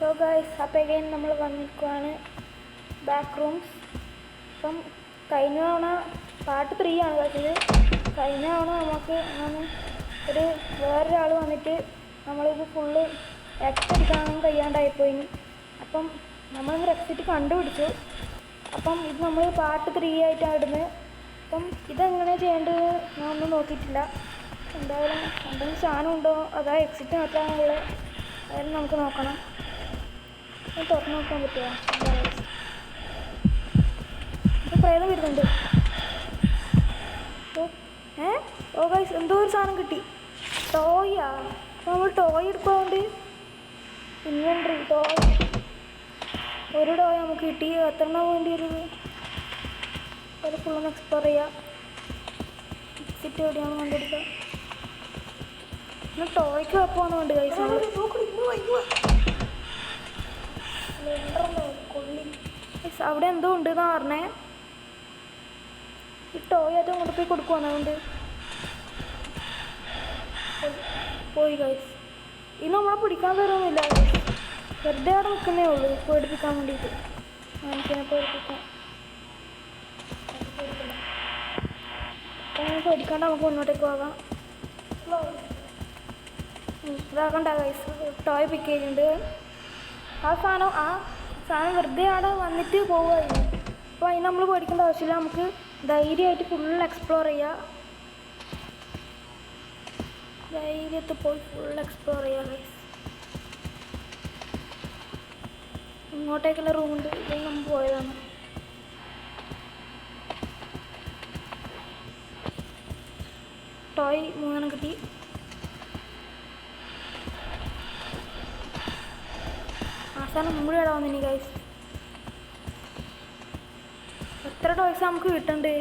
So guys അപ്പോൾ again നമ്മൾ വന്നിരിക്കുകയാണ് ബാക്ക് റൂംസ്. അപ്പം കഴിഞ്ഞ തവണ പാർട്ട് 3 ആണ് കളിച്ചത്. കഴിഞ്ഞ തവണ നമുക്ക് വേറൊരാൾ വന്നിട്ട് നമ്മളിത് ഫുള്ള് എക്സിറ്റ് അടിക്കാനും കഴിയാണ്ടായിപ്പോയിന്. അപ്പം നമ്മളിന്ന് എക്സിറ്റ് കണ്ടുപിടിച്ചു. അപ്പം ഇത് നമ്മൾ പാർട്ട് 3 ആയിട്ടാണ് ഇടുന്നത്. അപ്പം ഇതെങ്ങനെ ചെയ്യേണ്ടത് ഞാൻ ഒന്നും നോക്കിയിട്ടില്ല. എന്തായാലും എന്തെങ്കിലും സാധനം ഉണ്ടോ അതാ എക്സിറ്റ് മാത്രമാണുള്ളത്, അതായാലും നമുക്ക് നോക്കണം. തുറന്നു നോക്കാൻ പറ്റുമോ? ഇപ്പോൾ പ്രേതം വരുന്നുണ്ട്. ഓ ഗൈസ് എന്തോ ഒരു സാധനം കിട്ടി. ടോയാ. അപ്പോൾ നമ്മൾ ടോയ് എടുക്കാറുണ്ട്. Inventory toy. ഒരു ടോയ് നമുക്ക് കിട്ടി. എത്ര എണ്ണം വേണ്ടി വരുന്നത്? അത് ഫുള്ളൊന്ന് എക്സ്പ്ലോർ ചെയ്യാം. എക്സിറ്റ് എവിടെയാണ് കണ്ടുപിടിക്കുക. പിന്നെ ടോയ്ക്ക് കുഴപ്പമൊന്നും ഉണ്ട് ഗൈസ്. അവിടെ എന്തോ ഉണ്ട് എന്നാ പറഞ്ഞേ. ഈ ടോയ് ഏറ്റവും കൊണ്ട് പോയി കൊടുക്കുവാണ്. അതുകൊണ്ട് പോയി ഗൈസ്. ഇത് നമ്മളെ പിടിക്കാൻ തരുമൊന്നുമില്ല. വെറുതെ അവിടെ നിൽക്കുന്നേ ഉള്ളൂ പേടിപ്പിക്കാൻ വേണ്ടിയിട്ട്. എനിക്കിനെ പേടിപ്പിക്കാം. അങ്ങനെ പേടിക്കാണ്ട് നമുക്ക് മുന്നോട്ടേക്ക് പോകാം. ഇതാക്കണ്ട ഗൈസ്. ടോയ് പിക്ക് ചെയ്യുന്നുണ്ട്. ആ സാധനം വെറുതെ അവിടെ വന്നിട്ട് പോവുമായിരുന്നു. അപ്പോൾ അതിന് നമ്മൾ പേടിക്കേണ്ട ആവശ്യമില്ല. നമുക്ക് ധൈര്യമായിട്ട് ഫുൾ എക്സ്പ്ലോർ ചെയ്യാം. ധൈര്യത്തിൽ പോയി ഫുൾ എക്സ്പ്ലോർ ചെയ്യാം ഗൈസ്. ഇങ്ങോട്ടേക്കുള്ള റൂമുണ്ട്. ഇതിൽ നമ്മൾ പോയതാണ്. ടോയ് 3 കിട്ടി. അവസാനം മുമ്പ് ഇടാൻ വന്നിനി ഗൈസ്. എത്ര ടോയ്സ് നമുക്ക് കിട്ടണ്ട്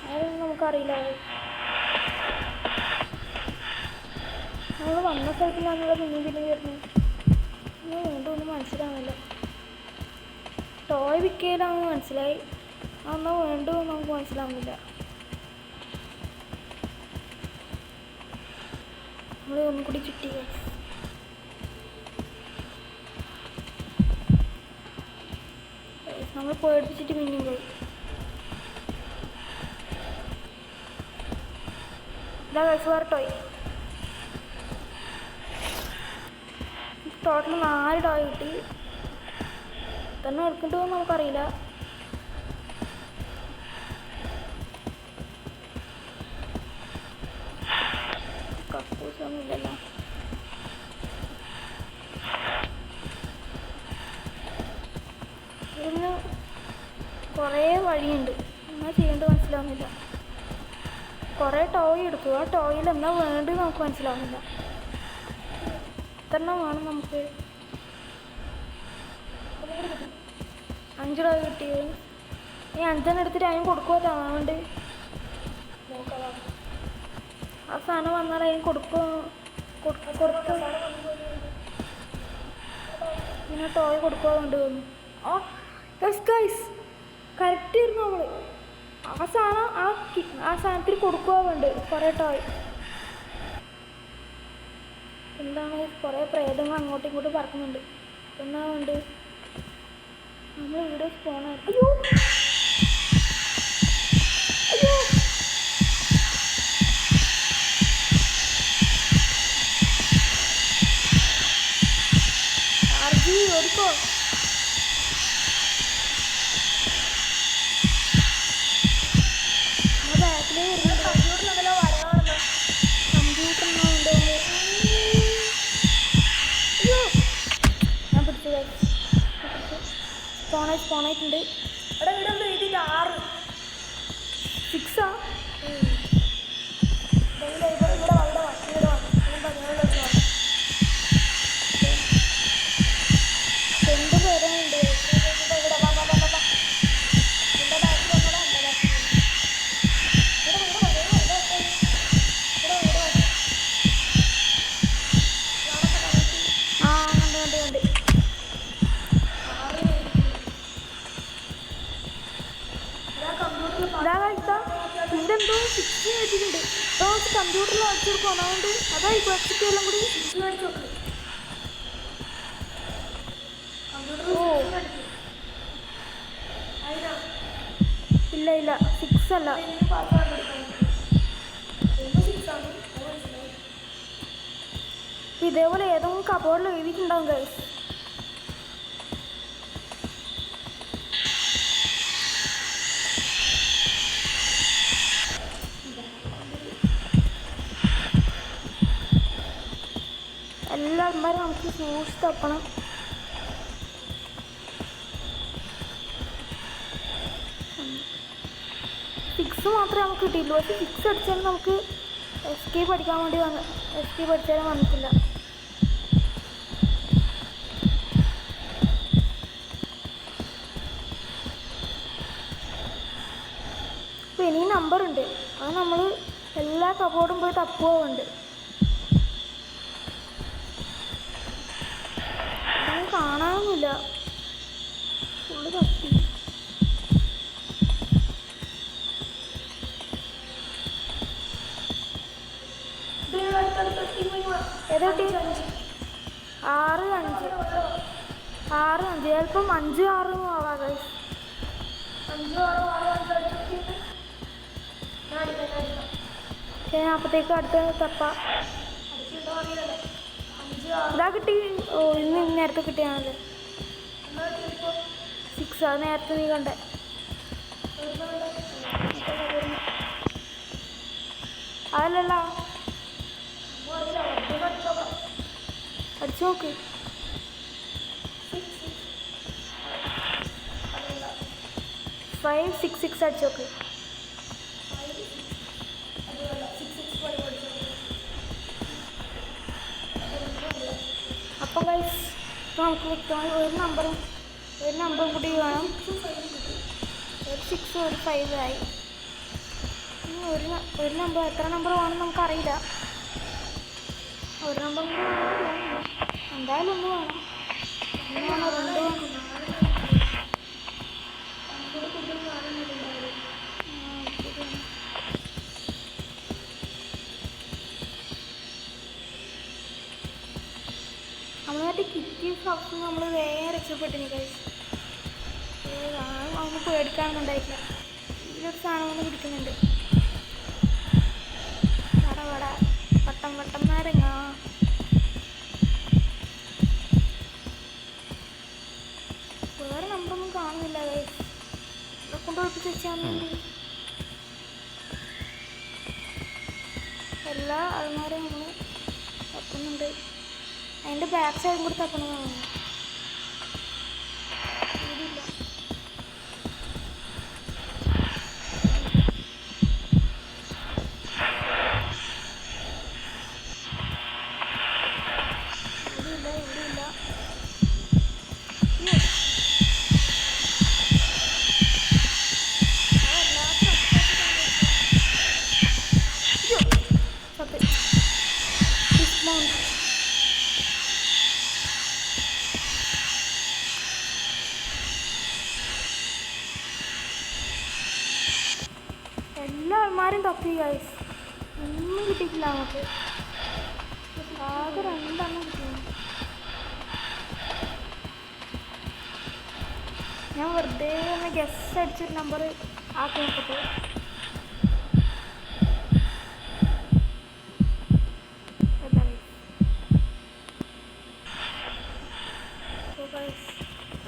അതൊന്നും നമുക്കറിയില്ല. നമ്മൾ വന്ന സ്ഥലത്തിനാണല്ലോ പിന്നെ വരുന്നത്. വീണ്ടും ഒന്നും മനസ്സിലാവുന്നില്ല. ടോയ് വിൽക്കലാണെന്ന് മനസ്സിലായി. അതൊന്നും വീണ്ടും നമുക്ക് മനസ്സിലാവുന്നില്ല. നമ്മൾ ഒന്നും കൂടി ചുറ്റി ഗൈസ്. നമ്മൾ പേടിപ്പിച്ചിട്ട് പിന്നെയും പോയി. ഇതാ ഗൈസ് വേറെ ടോയ്. ടോട്ടൽ 4 ടോയ് കിട്ടി. തന്നെ എടുക്കേണ്ടത് നമുക്കറിയില്ല. കപ്പൂസൊന്നും ഇല്ലല്ലോ. ഇതിന് കുറേ വഴിയുണ്ട്. എന്നാ ചെയ്യേണ്ടത് മനസ്സിലാവുന്നില്ല. കുറേ ടോയ് എടുക്കുക. ആ ടോയിൽ എന്നാ വേണ്ടത് നമുക്ക് മനസ്സിലാവുന്നില്ല. എത്രണ്ണം വേണം നമുക്ക്? 5 ടോയ് കിട്ടിയത്. ഈ 5 എടുത്തിട്ട് അതിന് കൊടുക്കുമല്ലോ. അതുകൊണ്ട് ആ സാധനം വന്നാൽ അതിന് കൊടുക്കും. പിന്നെ ടോയ് കൊടുക്കാറുണ്ട് തോന്നുന്നു. ആ ഗൈസ് കറക്റ്റ് ആയിരുന്നു. നമ്മൾ ആ സാധനത്തിൽ കൊടുക്കാറുണ്ട് കുറേ ടോയ്. എന്താണ് കുറേ പ്രേതങ്ങൾ അങ്ങോട്ടും ഇങ്ങോട്ടും പറക്കുന്നുണ്ട്. എന്നാ ഉണ്ട് നമ്മൾ ഇവിടെ പോണ. അയ്യോ അയ്യോ ആർജി ഓടിക്കോ. ബാക്കിലേ വരുന്നുണ്ട്. കമ്പ്യൂട്ടറിനുണ്ടോ? അയ്യോ ഞാൻ പിടിച്ചു. സ്പോണായിട്ടുണ്ട്. ഇവിടെ വീടുണ്ട്. ഇതിൽ 6 6 അല്ല. ഇതേപോലെ ഏതെങ്കിലും കബോർഡിൽ എഴുതിയിട്ടുണ്ടാവും ഗൈസ്. എല്ലാവരും നമുക്ക് സൂക്ഷിച്ച് തപ്പണം. സിക്സ് മാത്രമേ നമുക്ക് കിട്ടിയുള്ളൂ. പക്ഷേ സിക്സ് അടിച്ചാലും നമുക്ക് എസ്കേപ്പ് അടിക്കാൻ വേണ്ടി എസ്കേപ്പ് അടിച്ചാലും വന്നിട്ടില്ല. അപ്പോൾ ഇനിയും നമ്പറുണ്ട്. അത് നമ്മൾ എല്ലാ കബോർഡും പോയി തപ്പുകയുണ്ട്. അത് കാണാനൊന്നുമില്ല. ഫുള്ള് തപ്പി. ഏതാ കുട്ടി? 6 5 6 5 ചിലപ്പം 5 6 ആവാം ഗൈസ്. 5 6 അപ്പോഴത്തേക്ക് അടുത്ത തപ്പ. ഇതാ കിട്ടി. ഓ ഇന്ന് നേരത്തെ കിട്ടിയാണല്ലേ 6. അത് നേരത്തെ നീ കണ്ടേ. അതല്ലല്ലോ അടിച്ചു നോക്ക്. 5 6 6 അടിച്ചു നോക്ക്. അപ്പം ഗൈസ് നമുക്ക് വ്യക്തമായി ഒരു നമ്പറും കൂടി വേണം. ഒരു 6 ഒരു 5 ആയി. ഒരു നമ്പർ എത്ര നമ്പർ വേണമെന്ന് നമുക്കറിയില്ല. ഒരു നമ്പർ കൂടി എന്തായാലും ഒന്ന് വേണം. രണ്ട് വേണം. നമ്മളായിട്ട് കിറ്റി ഹൗസ് നമ്മൾ വേറെ രക്ഷപ്പെട്ടിന് കഴിച്ചു. അതൊന്നും പേടിക്കാനൊന്നുണ്ടായിട്ടില്ല. ഇതിലൊരു സാധനം ഒന്ന് പിടിക്കുന്നുണ്ട്. വട വട്ടം നാരങ്ങ. വേറെ നമ്പറൊന്നും കാണുന്നില്ല ഗൈസ്. ഇവിടെ കൊണ്ട് ഒളിപ്പിച്ച് വെച്ചാൽ മതി. എല്ലാ ആൾമാരെയും നമ്മൾ തപ്പുന്നുണ്ട്. അതിൻ്റെ ബാക്ക് സൈഡും കൂടി തപ്പണമെന്നാണ്. ഇതില്ല. എല്ലാ ആൾമാരും തപ്പി ഗൈസ്. ഒന്നും കിട്ടിയിട്ടില്ല നമുക്ക്. ആകെ 2 എണ്ണം കിട്ടിയിരുന്നു. ഞാൻ വെറുതെ ഒന്ന് ഗസ് അടിച്ചൊരു നമ്പർ ആക്കി നോക്കട്ടെ.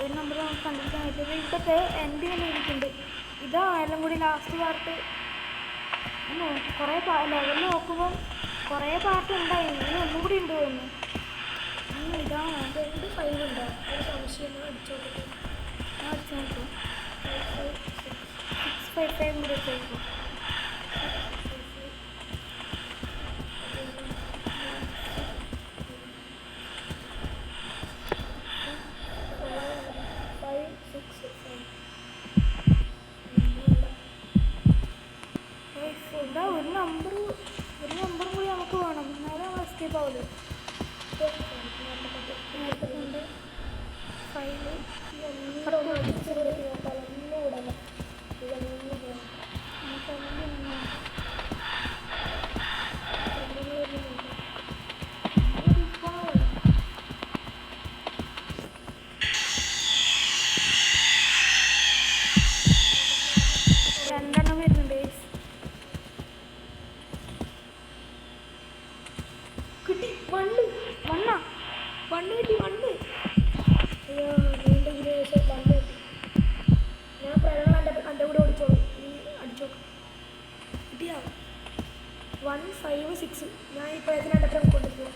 ഒരു നമ്പർ നമുക്ക് കണ്ടുപിടിക്കാൻ പറ്റില്ല. ഇതൊക്കെ എൻ്റെ തന്നെ ഇരിക്കുന്നുണ്ട്. ഇതാ എല്ലാം കൂടി ലാസ്റ്റ് പാർട്ട്. കുറേ ലെവൽ നോക്കുമ്പോൾ കുറേ പാർട്ട് ഉണ്ടായിരുന്നു. ഇനി ഒന്നും കൂടി ഉണ്ട് തോന്നുന്നു. ഇതാണ് 2 5 ഉണ്ടോ? ഒരു സംശയം അടിച്ചു നോക്കട്ടെ. ഞാൻ അടിച്ചു നോക്കും. 6 5 5 കൂടി വെച്ചേക്കും. എന്താ ഒരു നമ്പർ കൂടി നമുക്ക് വേണം. നേരെ എസ്കേപ്പ് ആവില്ല. 2 എണ്ണം വരുന്നുണ്ട്. വണ്ണ് വണ്ണാ വണ്ണ് കിട്ടി വണ്ണ്. അയ്യോ നീണ്ട ഇതിന് ശേഷം വണ്ണ് കിട്ടി. ഞാൻ പ്രകടനം എൻ്റെ കൂടെ ഓടിച്ചോളൂ. നീ അടിച്ചോളൂ. കിട്ടിയാ 156. ഞാൻ ഇപ്പോൾ ഇതിനകത്ത് കൊണ്ടുപോകും.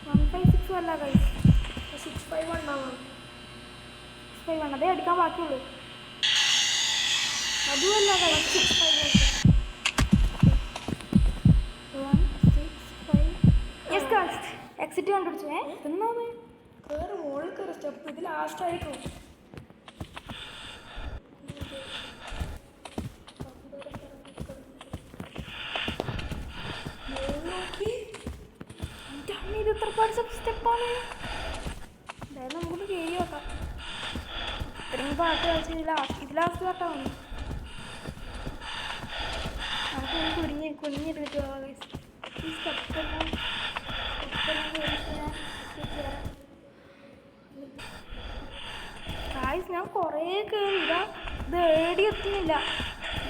156 അല്ല കൈ 651 ഉണ്ടാവണം. 651 അതേ അടിക്കാൻ ബാക്കിയുള്ളൂ. അതുമല്ല കൈ 651. 165. യെസ് ഗൈസ് എക്സിറ്റ് കണ്ടുപിടിച്ചു. എന്നാണ് കയറി മുകളിൽ കയറി സ്റ്റെപ്പ് ഇത് ലാസ്റ്റായിട്ടു. ഇത് എത്രപാട് സ്റ്റെപ്പാണ്. എന്തായാലും നമുക്കൊന്ന് കയറി നോക്കാം. ഇത്രയും പാട്ട് കളിച്ച് ഇത് ലാസ്റ്റ് പാട്ടാണ്. നമുക്ക് കുനിഞ്ഞിരുന്നിട്ട് പോകാം. ഈ സ്റ്റെപ്പെല്ലാം ഗായ്സ് ഞാൻ കുറേ കയറി. ഇത് ഏടി എത്തുന്നില്ല.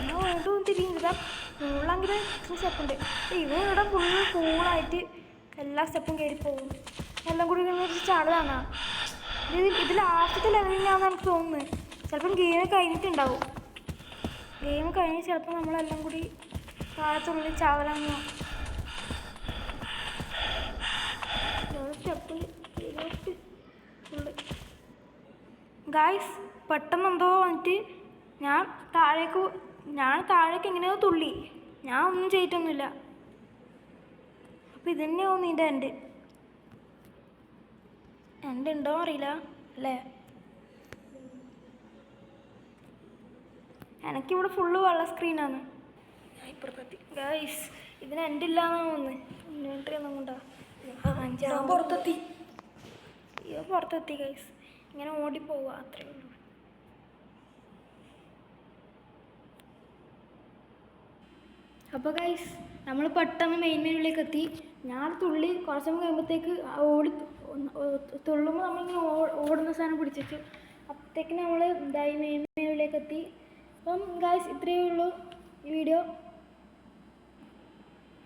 ഞാൻ വീണ്ടും തിരിഞ്ഞു. ഫുള്ളെങ്കിൽ സ്റ്റെപ്പുണ്ട്. ഇവ ഇവിടെ ഫുള്ള് കൂളായിട്ട് എല്ലാ സ്റ്റെപ്പും കയറി പോകും. എല്ലാം കൂടി ചാടാണ്. ഇത് ലാസ്റ്റത്തെ ലെവലിലാണെന്ന് എനിക്ക് തോന്നുന്നത്. ചിലപ്പം ഗെയിം കഴിഞ്ഞിട്ടുണ്ടാവും. ഗെയിം കഴിഞ്ഞ് ചിലപ്പോൾ നമ്മളെല്ലാം കൂടി താഴത്തുള്ളിൽ ചാവലാന്നോ. സ്റ്റെപ്പ് ഫുള്ള് ഗായ്സ് പെട്ടെന്ന് എന്തോ വന്നിട്ട് ഞാൻ താഴേക്ക് എങ്ങനെയോ തുള്ളി. ഞാൻ ഒന്നും ചെയ്തിട്ടൊന്നുമില്ല. അപ്പം ഇതന്നെ തോന്നി എൻ്റെ ഉണ്ടോ അറിയില്ല അല്ലേ. എനിക്കിവിടെ ഫുള്ള് വെള്ള സ്ക്രീനാണ്. ഞാൻ ഇപ്പുറത്തെത്തി ഗായ്സ്. ഇതിന് എൻ്റെ ഇല്ലാന്നാണ് തോന്നുന്നത്. ഇൻവെർട്ടർ ഒന്നും കൊണ്ടാ ഞാൻ പുറത്തെത്തി ഗൈസ്. ഇങ്ങനെ ഓടിപ്പോവുക അത്രേ ഉള്ളൂ. അപ്പോൾ ഗൈസ് നമ്മൾ പെട്ടെന്ന് മെയിൻ മെനുവിലേക്ക് എത്തി. ഞാൻ തുള്ളി കുറച്ച് കഴിയുമ്പോഴത്തേക്ക് തുള്ളുമ്പോൾ നമ്മളിങ്ങനെ ഓടുന്ന സാധനം പിടിച്ചിട്ട് അപ്പോഴത്തേക്ക് നമ്മൾ ഇതായി മെയിൻ മെനുവിലേക്ക് എത്തി. അപ്പം ഗൈസ് ഇത്രയേ ഉള്ളൂ ഈ വീഡിയോ.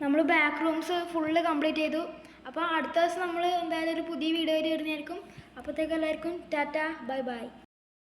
നമ്മൾ ബാക്ക് റൂംസ് ഫുള്ള് കംപ്ലീറ്റ് ചെയ്തു. അപ്പോൾ അടുത്ത ദിവസം നമ്മൾ എന്തായാലും ഒരു പുതിയ വീഡിയോ വരുന്നതായിരിക്കും. അപ്പോഴത്തേക്ക് എല്ലാവർക്കും ടാറ്റ ബൈ ബൈ.